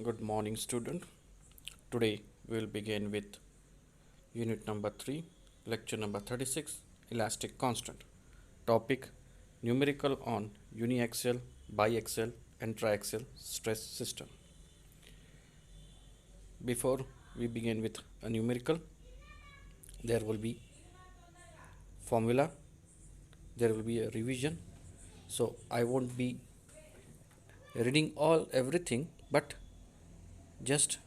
Good morning, student. Today we will begin with unit number 3, lecture number 36, elastic constant. Topic numerical on uniaxial, biaxial, and triaxial stress system. Before we begin with a numerical, there will be formula, there will be a revision. So I won't be reading everything, but just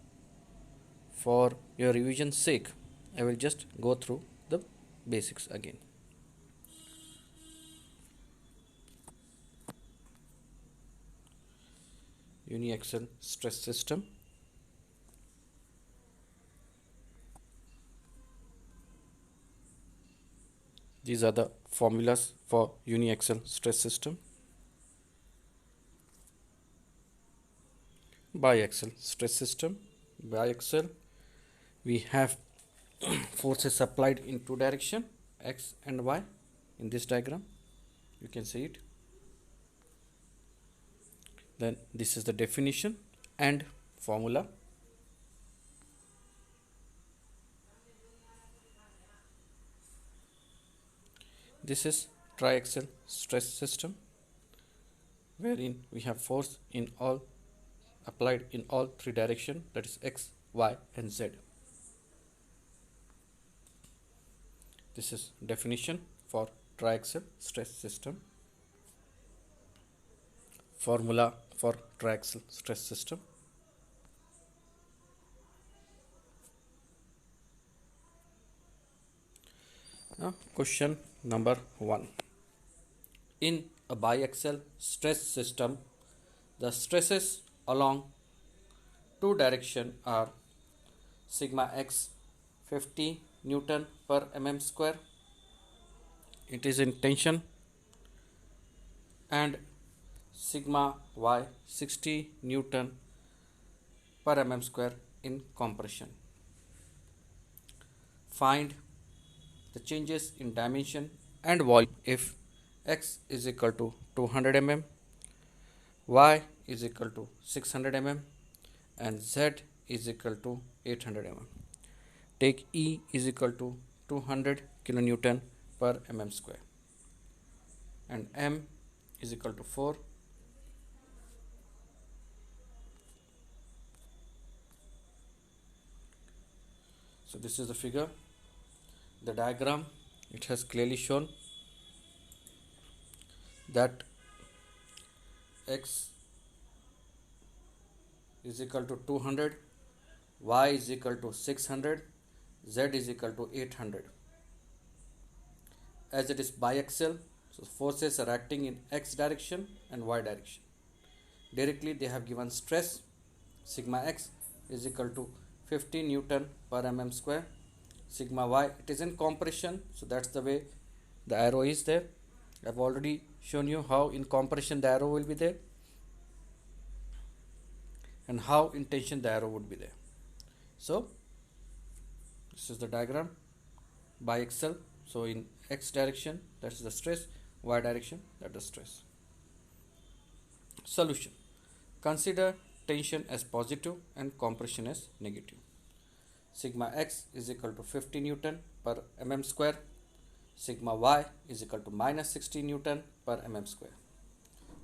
for your revision sake, I will just go through the basics again. Uniaxial stress system. These are the formulas for uniaxial stress system. Biaxial stress system. Biaxial, we have forces applied in two direction, x and y. In this diagram you can see it. Then this is the definition and formula. This is triaxial stress system, wherein we have force in all applied in all three direction, that is x, y and z. This is definition for triaxial stress system. Formula for triaxial stress system. Now, question number 1. In a biaxial stress system, the stresses along two direction are sigma x 50 Newton per mm square, it is in tension, and sigma y 60 Newton per mm square in compression. Find the changes in dimension and volume if x is equal to 200 mm, y is equal to 600 mm and z is equal to 800 mm. Take E is equal to 200 kilonewton per mm square and M is equal to 4. So this is the figure, the diagram. It has clearly shown that x is equal to 200, y is equal to 600, z is equal to 800. As it is biaxial, so forces are acting in x direction and y direction. Directly they have given stress sigma x is equal to 50 Newton per mm square. Sigma y, it is in compression, so that's the way the arrow is there. I've already shown you how in compression the arrow will be there and how in tension the arrow would be there. So this is the diagram, biaxial. So in x direction that is the stress, y direction that is the stress. Solution. Consider tension as positive and compression as negative. Sigma x is equal to 50 Newton per mm square. Sigma y is equal to minus 60 Newton per mm square.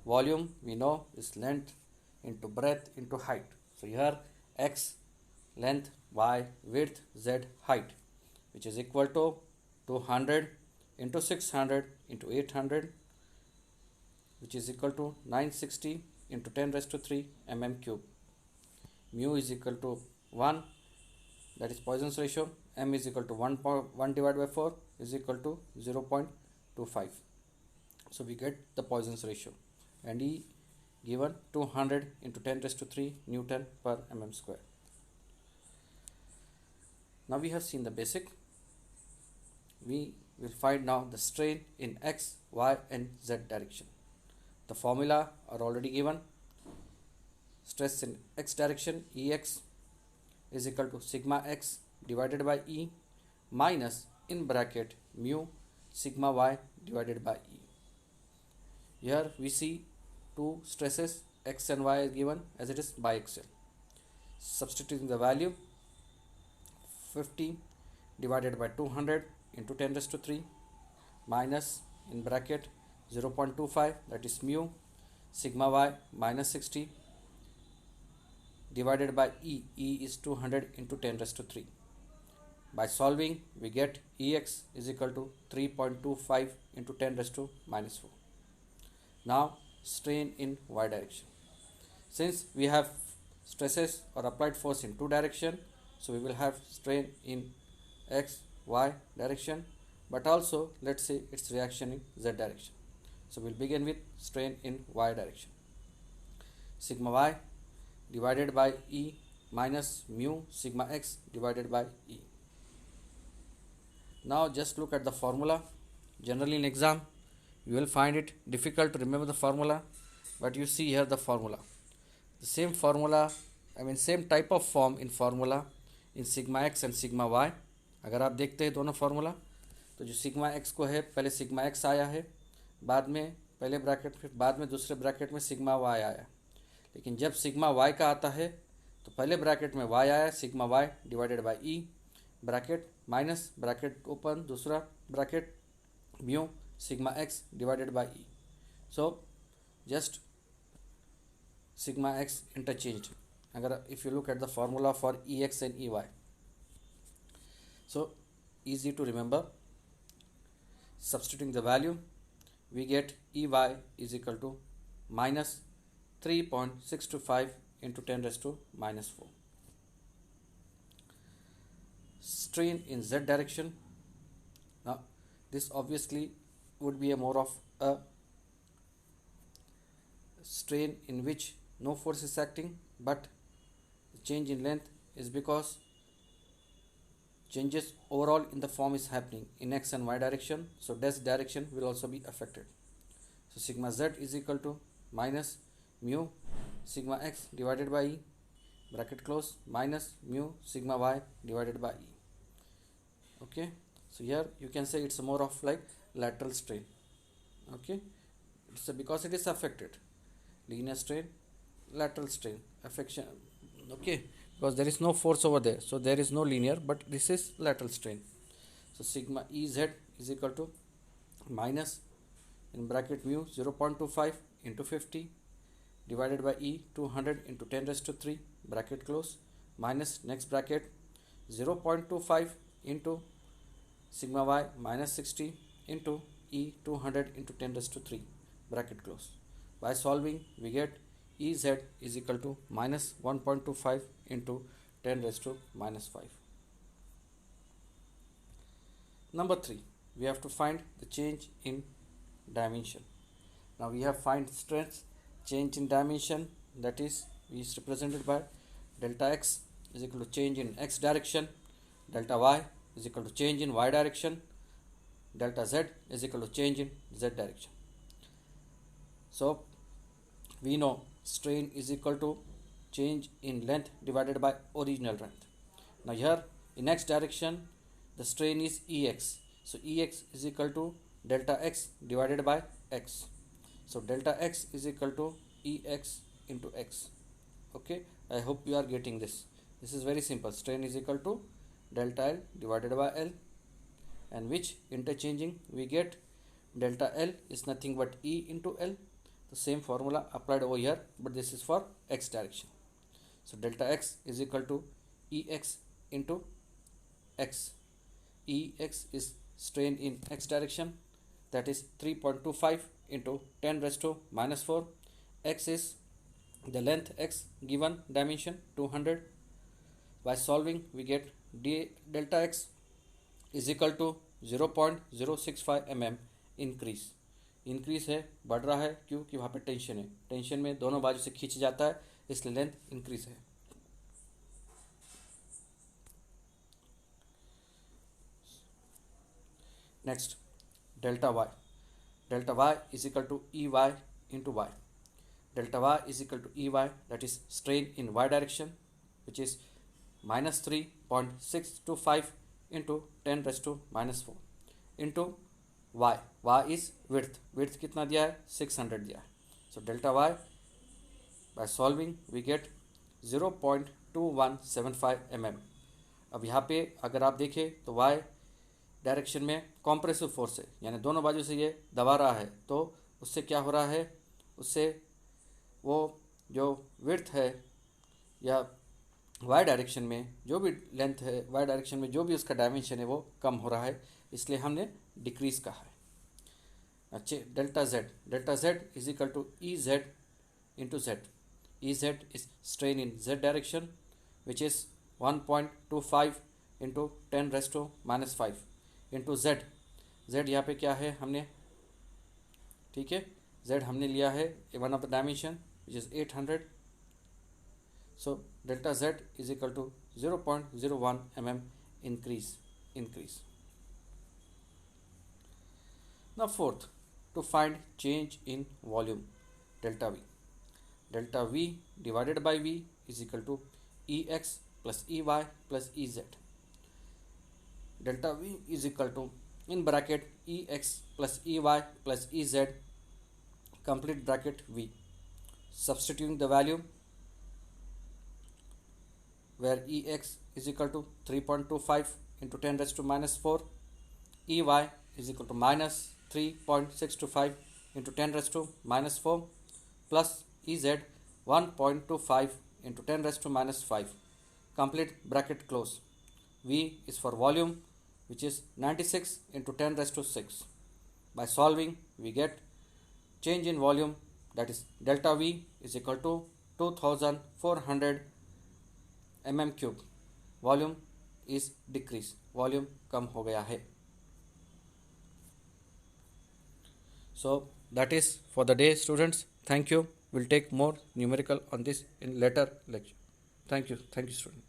Volume we know is length into breadth into height. So here x length, y width, z height, which is equal to 200 into 600 into 800, which is equal to 960 into 10 raised to 3 mm cube. Mu is equal to 1, that is Poisson's ratio. M is equal to 1 divided by 4 is equal to 0.25. So we get the Poisson's ratio, and E given 200 into 10 raised to 3 Newton per mm square. Now we have seen the basic. We will find now the strain in x, y and z direction. The formula are already given. Stress in x direction Ex is equal to sigma x divided by E minus in bracket mu sigma y divided by E. Here we see two stresses x and y is given as it is biaxial. substituting the value 50 divided by 200 into 10 raised to 3 minus in bracket 0.25, that is mu sigma y minus 60 divided by e is 200 into 10 raised to 3. By solving, we get Ex is equal to 3.25 into 10 raised to minus 4. Now, strain in y direction. Since we have stresses or applied force in two direction, so we will have strain in x, y direction, but also let's say its reaction in z direction. So we'll begin with strain in y direction. Sigma y divided by E minus mu sigma x divided by E. Now just look at the formula. Generally in exam you will find it difficult to remember the formula, but you see here the formula. The same formula, same type of form in formula in sigma x and sigma y. अगर आप देखते हैं दोनों formula, तो जो sigma x को है पहले सिग्मा एक्स आया है, बाद में पहले ब्रैकेट फिर बाद में दूसरे ब्रैकेट में सिग्मा वाई आया. लेकिन जब सिग्मा वाई का आता है तो पहले ब्रैकेट में वाई आया, sigma y divided by e, bracket minus bracket open दूसरा bracket mu sigma x divided by e. So just sigma x interchanged. अगर if you look at the formula for ex and ey, so easy to remember. Substituting the value, we get ey is equal to minus 3.625 into 10 raised to minus 4. Strain in z direction. Now this obviously would be a more of a strain in which no force is acting, but the change in length is because changes overall in the form is happening in x and y direction, so this direction will also be affected. So sigma z is equal to minus mu sigma x divided by e, bracket close, minus mu sigma y divided by e. Okay, so here you can say it's more of like lateral strain. Okay, it's because it is affected. Linear strain, lateral strain, affection. Okay, because there is no force over there, so there is no linear, but this is lateral strain. So sigma Ez is equal to minus in bracket mu 0.25 into 50 divided by E 200 into 10 raised to 3 bracket close, minus next bracket 0.25 into sigma y minus 60 into E 200 into 10 raised to 3 bracket close. By solving, we get Ez is equal to minus 1.25 into 10 raised to minus 5. Number 3, we have to find the change in dimension. Now we have find strength change in dimension, that is represented by delta x is equal to change in x direction, delta y is equal to change in y direction, delta z is equal to change in z direction. So we know strain is equal to change in length divided by original length. Now here in x direction the strain is Ex, so Ex is equal to delta x divided by x. So delta x is equal to Ex into x. Okay, I hope you are getting this. This is very simple. Strain is equal to delta L divided by L, and which interchanging we get delta L is nothing but E into L. The same formula applied over here, but this is for x direction. So delta x is equal to Ex into x. Ex is strain in x direction, that is 3.25 into 10 raised to minus 4. X is the length x given dimension 200. By solving, we get delta x is equal to 0.065 mm increase. Increase है, बढ़ रहा है, क्योंकि वहाँ पे tension है, tension में दोनों बाजू से खींच जाता है, इसलिए लेंथ इंक्रीज है. Next delta y is equal to Ey into y. Delta y is equal to Ey, that is strain in y direction, which is minus 3.625 into 10 raised to minus 4 into y is width कितना दिया है, 600 दिया है. So delta y, by solving we get 0.2 2175 mm। अब यहाँ पे अगर आप देखें तो y डायरेक्शन में कॉम्प्रेसिव फोर्स है, यानी दोनों बाजू से ये दबा रहा है, तो उससे क्या हो रहा है, उससे वो जो विड्थ है या वाई डायरेक्शन में जो भी लेंथ है, वाई डायरेक्शन में जो भी उसका डायमेंशन है वो कम हो रहा है, इसलिए हमने डिक्रीज कहा है। अच्छे delta Z is equal to E Z into Z. E Z is strain in Z direction which is 1.25 into 10⁻⁻5 into Z. Z यहाँ पे क्या है हमने, ठीक है, जेड हमने लिया है one of the dimension which is 800। So delta Z is equal to 0.01 mm increase. Now fourth, to find change in volume, delta V. Delta V divided by V is equal to Ex plus Ey plus Ez. Delta V is equal to, in bracket, Ex plus Ey plus Ez complete bracket V. Substituting the value, where Ex is equal to 3.25 into 10⁻⁻4, Ey is equal to minus 3.625 into 10⁻⁻4 plus Ez 1.25 into 10⁻⁻5, complete bracket close. V is for volume, which is 96 into 10⁻⁶. By solving, we get change in volume, that is delta V is equal to 2400 mm³। Volume is decrease, volume कम हो गया है। So that is for the day students. Thank you. Will take more numerical on this in later lecture. Thank you student.